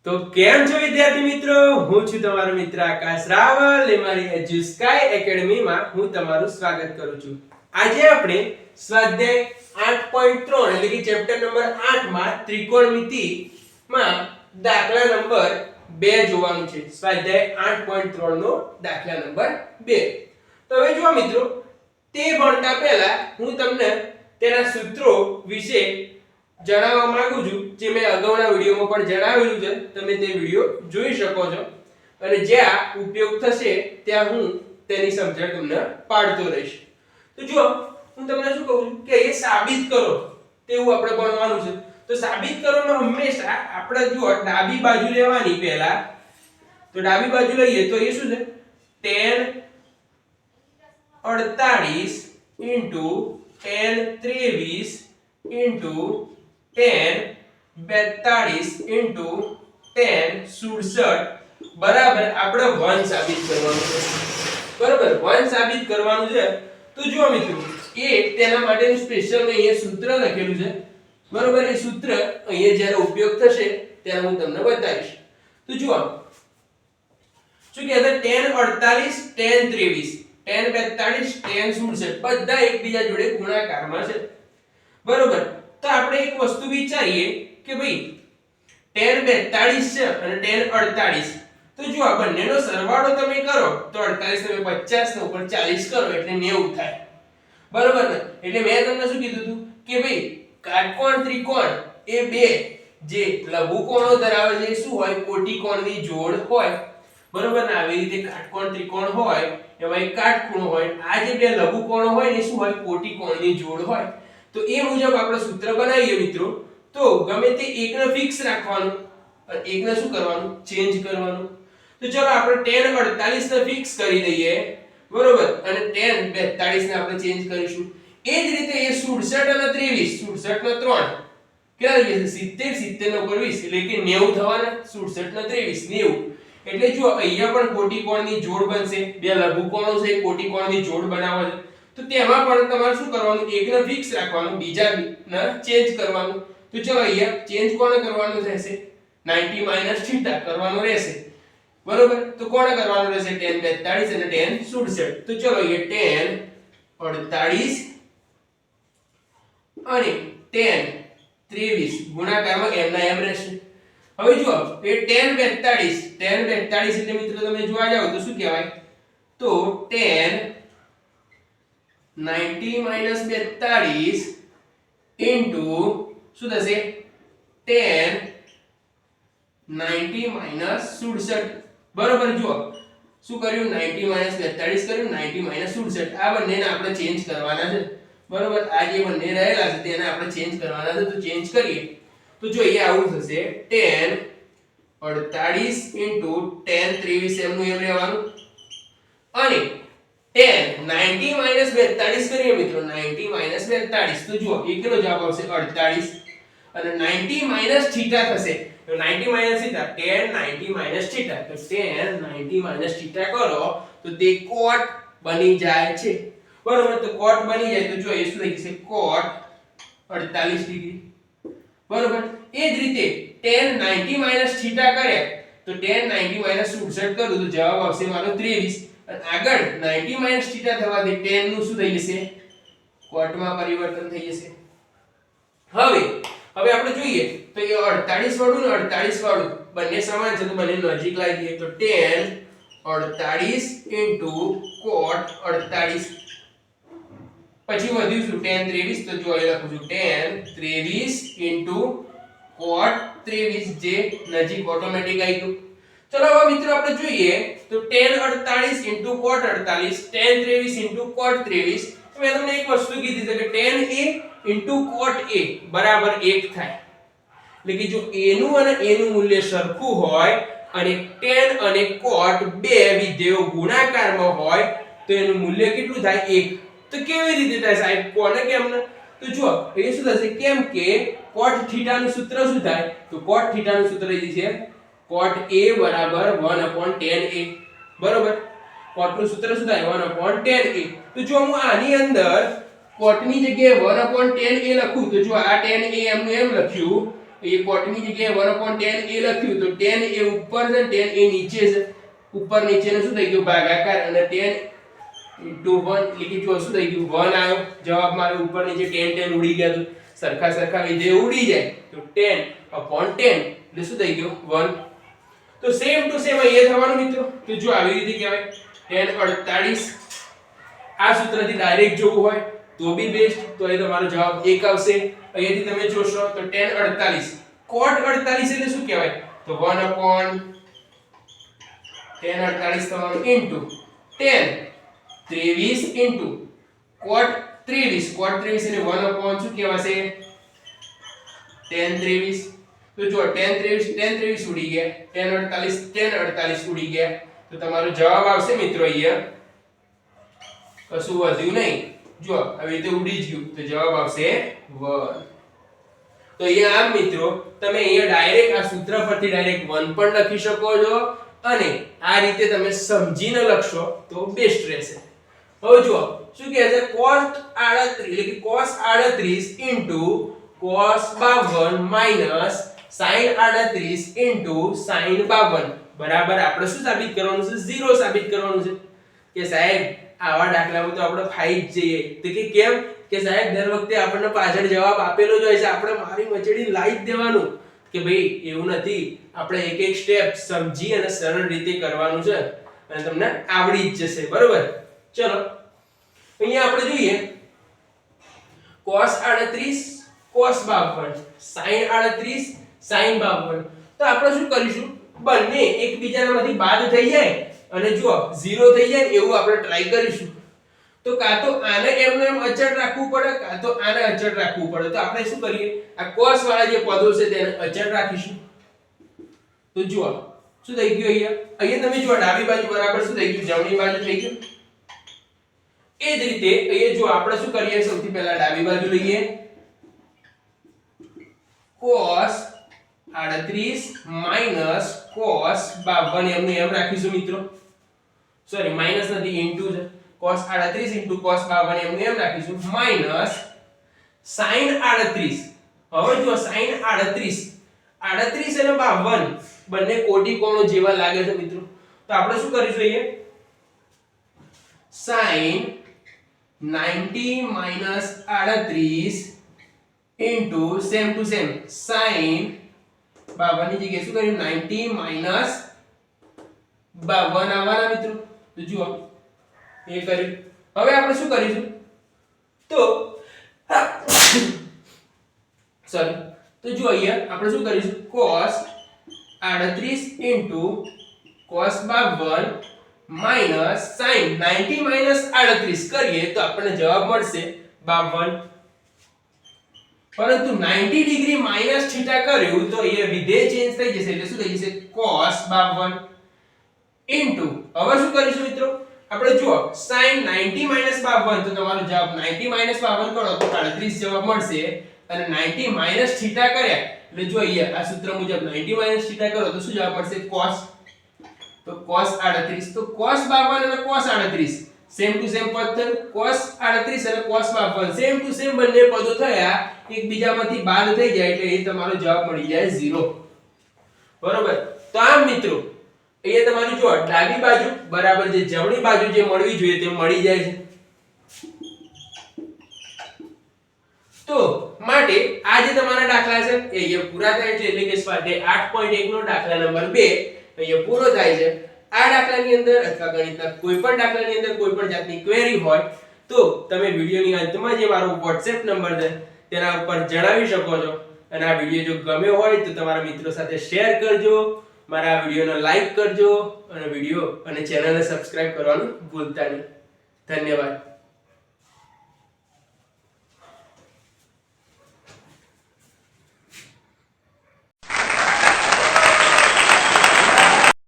તો કેમ છો વિદ્યાર્થી મિત્રો, હું છું તમારો મિત્ર આકાશ રાવલ. મારી એજ્યુસ્કાય એકેડમી માં હું તમારું સ્વાગત કરું છું. આજે આપણે સ્વાધ્યાય 8.3 એટલે કે ચેપ્ટર નંબર 8 માં ત્રિકોણમિતિ માં દાખલા નંબર 2 જોવાનું છે. સ્વાધ્યાય 8.3 નો દાખલા નંબર 2. તો હવે જુઓ મિત્રો, તે ભણતા પહેલા હું તમને તેના સૂત્રો વિશે જણાવવા માંગુ છું, જે મેં અગાઉના વિડિયોમાં પણ જણાવેલું છે. તમે તે વિડિયો જોઈ શકો છો અને જ્યાં ઉપયોગ થશે ત્યાં હું તેની સમજણ તમને પાડતો રહીશ. તો જો હું તમને શું કહું છું કે એ સાબિત કરો તેવું આપણે ભણવાનું છે. તો સાબિત કરવામાં હંમેશા આપણે જો ડાબી બાજુ લેવાની પહેલા. તો ડાબી બાજુ લઈએ તો એ શું છે, tan 48 tan 23 tan 42 tan 67 બરાબર આપણે 1 સાબિત કરવાનું છે. બરાબર 1 સાબિત કરવાનું છે. તો જુઓ મિત્રો, એ તેના માટેનું સ્પેશિયલ મેં અહીંયા સૂત્ર લખેલું છે. બરાબર, એ સૂત્ર અહીંયા જ્યારે ઉપયોગ થશે ત્યારે હું તમને બતાવીશ. તો જુઓ શું કહે છે, tan 48 tan 23 tan 42 tan 67 બધા એકબીજા જોડે ગુણાકારમાં છે. બરોબર, તો આપણે એક વસ્તુ વિચારીએ કે ભાઈ tan 42 છે અને tan 48. તો જો આ બંનેનો સરવાળો તમે કરો તો 48 તમે 50 ને ઉપર 40 કરો એટલે 90 થાય. બરોબર ને? એટલે મેં તમને શું કીધું હતું કે ભાઈ કાટકોણ ત્રિકોણ એ બે જે લઘુકોણો ધરાવે છે શું હોય, કોટિકોણની જોડ હોય. બરોબર ને? આવી રીતે કાટકોણ ત્રિકોણ હોય એમાં એક કાટખૂણો હોય. આ જે બે લઘુકોણો હોય ને શું હોય, કોટિકોણની જોડ હોય. તો એ મુજબ આપણે સૂત્ર બનાવીએ મિત્રો. તો ગમે તે એકને ફિક્સ રાખવાનું અને એકને શું કરવાનું, ચેન્જ કરવાનું. તો ચલો આપણે tan 48 ને ફિક્સ કરી દઈએ. બરોબર, અને tan 42 ને આપણે ચેન્જ કરીશું. એ જ રીતે એ 67 અને 23, 67 ને 3 કેટલા થઈ જશે, 70, 70 ને ઉપર 20 એટલે કે 90 થવાના. 67 ને 23 90. એટલે જો અહીંયા પણ કોટિકોણની જોડ બનશે. બે લઘુકોણો છે, કોટિકોણની જોડ બનાવવા છે. તો તેમાં પણ તમારે શું કરવાનું, એકને ફિક્સ રાખવાનું, બીજાને ચેન્જ કરવાનું. તો ચલો અહીંયા ચેન્જ કોને કરવાનું રહેશે, 90 θ કરવાનું રહેશે. બરોબર, તો કોને કરવાનું રહેશે, tan 42 અને tan 67. તો ચલો અહીંયા tan 48 અને tan 23 ગુણાકારમાં એમના એમ રહેશે. હવે જુઓ એ tan 42 એટલે મિત્રો તમે જોવા જાવ તો શું કહેવાય, તો tan 90 - 42 ઇન્ટુ શું થશે, tan 90 - 67. બરોબર, જુઓ શું કર્યું, 90 - 42 કર્યું, 90 - 67. આ બંનેને આપણે ચેન્જ કરવાના છે. બરોબર, આ જે બંને રહેલા છે તેને આપણે ચેન્જ કરવાના છે. તો ચેન્જ કરીએ તો જો એ આવું થશે, tan 48 ઇન્ટુ tan 23 એમનું એમ રહેવાનું અને tan 90 - 42 કરીએ મિત્રો, 90 - 42. તો જુઓ એ કેટલો જવાબ આવશે, 48 અને 90 - θ થશે. તો 90 - θ, tan 90 - θ. તો tan 90 - θ કરો તો તે cot બની જાય છે. બરોબર, તો cot બની જાય તો જો એ શું થઈ જશે, cot 48 ડિગ્રી. બરોબર, એ જ રીતે tan 90 - θ કર્યા તો tan 90 - 67 કરું તો જવાબ આવશે મારો 23. અને આગળ 90 - θ થવાથી tan નું શું થઈ જશે, cot માં પરિવર્તન થઈ જશે. હવે આપણે જોઈએ તો એ 48 વાળું ને 48 વાળું બંને સમાન છે તો બંને નજીક લાવી દઈએ. તો tan 48 ઇન્ટુ cot 48. પછી વધ્યું શું, tan 23. તો જો અહીં લખું છું tan 23 ઇન્ટુ cot 23, જે નજીક ઓટોમેટિક આવી ગયું. ચલો હવે મિત્રો આપણે જોઈએ તો tan 48 into cot 48, tan 23 into cot 23. મેં તમને એક વસ્તુ કીધી છે કે tan a into cot a બરાબર 1 થાય. એટલે કે જો a નું અને a નું મૂલ્ય સરખું હોય અને tan અને cot બે વિધેયો ગુણાકારમાં હોય તો એનું મૂલ્ય કેટલું થાય, 1. તો કેવી રીતે થાય સાહેબ, કોને કેમ ને? તો જુઓ એ શું થશે, કેમ કે cot θ નું સૂત્ર શું થાય, તો cot θ નું સૂત્ર એ છે cot a બરાબર 1/tan a. બરોબર, cot નું સૂત્ર શું થાય, 1/tan a. તો જો હું આની અંદર cot ની જગ્યાએ 1/tan a લખું તો જો આ tan a એમનું એમ લખ્યું એ કોટની જગ્યાએ 1/10 a લખ્યું તો 10 એ ઉપર છે 10 એ નીચે છે ઉપર નીચેનું શું થઈ ગયું ભાગાકાર અને 10 * 1 એટલે કે જો શું થઈ ગયું 1 આવ્યો જવાબમાં આવ્યો ઉપર નીચે 10 ઉડી ગયા તો સરખા વિધેય ઉડી જાય તો 10/10 એટલે શું થઈ ગયું 1 તો સેમ ટુ સેમ અહીંયા થવાનું મિત્રો તો જો આવી રીતે કહેવાય 10/48 આ સૂત્રથી ડાયરેક્ટ જોવું હોય તો બી બેસ્ટ તો એ તમારો જવાબ 1 આવશે અહીંયાથી તમે જોશો તો 10/48 cot 48 એટલે શું કહેવાય તો 1/10/48 થવાનું ઇન્ટુ 10 23 ઇન્ટુ cot 23 એટલે 1/, શું કહેવાશે 10 23 તો જો 10 23 ઉડી ગયા 10/48 ઉડી ગયા તો તમારો જવાબ આવશે મિત્રો અહીંયા કશું વધ્યું નહીં જો આવી રીતે ઉડી ગયું તો જવાબ આવશે 1 તો અહીંયા આમ મિત્રો તમે અહીંયા ડાયરેક્ટ આ સૂત્ર પરથી ડાયરેક્ટ 1 પણ લખી શકો છો અને આ રીતે તમે સમજીને લખશો તો બેસ્ટ રહેશે હવે જુઓ શું કહે છે cos 38 એટલે કે cos 38 cos 52 minus sin 38 sin 52 બરાબર આપણે શું સાબિત કરવાનું છે 0 સાબિત કરવાનું છે કે સાહેબ આવા દાખલામાં તો આપણે ફાઈ જ જઈએ તો કે કેમ કે સાહેબ દર વખતે આપણને પાછળ જવાબ આપેલો જ હોય છે આપણે મારી મચડી લાઈ જ દેવાનું કે ભાઈ એવું નથી આપણે એક એક સ્ટેપ સમજી અને સરળ રીતે કરવાનું છે અને તમને આવડી જ જશે બરોબર ચલો અહીંયા આપણે જોઈએ cos 38 cos 52 sin 38 sin 52 તો આપણે શું કરીશું બંને એકબીજામાંથી બાદ થઈ જાય અને જો 0 થઈ જાય ને એવું આપણે ટ્રાય કરીશું તો કાં તો આને એમને એમ અચળ રાખવું પડે કાં તો આને અચળ રાખવું પડે તો આપણે શું કરીએ આ cos વાળા જે પદો છે તેને અચળ રાખીશું તો જુઓ શું થઈ ગયું અહીંયા તમે જુઓ ડાબી બાજુ બરાબર શું થઈ ગયું જમણી બાજુ થઈ ગયું એ જ રીતે અહીંયા જો આપણે શું કરીએ સૌથી પહેલા ડાબી બાજુ લઈએ cos 38 minus cos 52 એમને એમ રાખીશું મિત્રો સોરી માઈનસ નથી ઇન્ટુ છે cos 38 cos 52 એમને એમ રાખીશું માઈનસ sin 38 હવે જો sin 38 અને 52 બંને કોટી કોણો જેવા લાગે છે મિત્રો તો આપણે શું કરીશું અહીંયા sin 90 38 same to same sin 52 ની જગ્યાએ શું કર્યું 90 52 આવવાના મિત્રો તો જુઓ એ કર્યું હવે આપણે શું કરીશું તો સોરી તો જો અહીંયા આપણે શું કરીશું cos 38 cos 52 minus sin 90 38 કરીએ તો આપણને જવાબ મળશે 52 પરંતુ 90 ડિગ્રી માઈનસ થીટા કર્યું તો એ વિધેય ચેન્જ થઈ જશે એટલે શું થઈ જશે cos 52 હવે શું કરીશું મિત્રો આપણે જુઓ sin 90 52 તો તમારો જવાબ 90 52 કરો તો 38 જવાબ મળશે અને 90 માઈનસ થીટા કર્યા એટલે જો અહીંયા આ સૂત્ર મુજબ 90 માઈનસ થીટા કરો તો શું જવાબ મળશે cos તો cos 38 તો cos 52 અને cos 38 સેમ ટુ સેમ પદ થયું cos 38 અને cos 52 સેમ ટુ સેમ બંને પદો થયા એકબીજામાંથી બાદ થઈ જાય એટલે એ તમારો જવાબ મળી જાય 0 બરોબર તો આમ મિત્રો અહીંયા તમારી જો ડાબી બાજુ બરાબર જે જમણી બાજુ જે મળવી જોઈએ તે મળી જાય છે તો માટે આ જે તમારા દાખલા છે એ અહીંયા પૂરા થાય છે એટલે કે સ્વાધ્યાય 8.1 નો દાખલા નંબર 2 અહીંયા પૂરો થાય છે આ દાખલાની અંદર અથવા ગણિતના કોઈ પણ દાખલાની અંદર કોઈ પણ જાતની ક્વેરી હોય તો તમે વિડિયોની અંતમાં જે મારો WhatsApp નંબર છે તેના ઉપર જણાવી શકો છો અને આ વિડિયો જો ગમ્યો હોય તો તમારા મિત્રો સાથે શેર કરજો મારા વિડિયોને લાઈક કરજો અને વિડિયો અને ચેનલને સબસ્ક્રાઇબ કરવાનું ભૂલતા નહીં ધન્યવાદ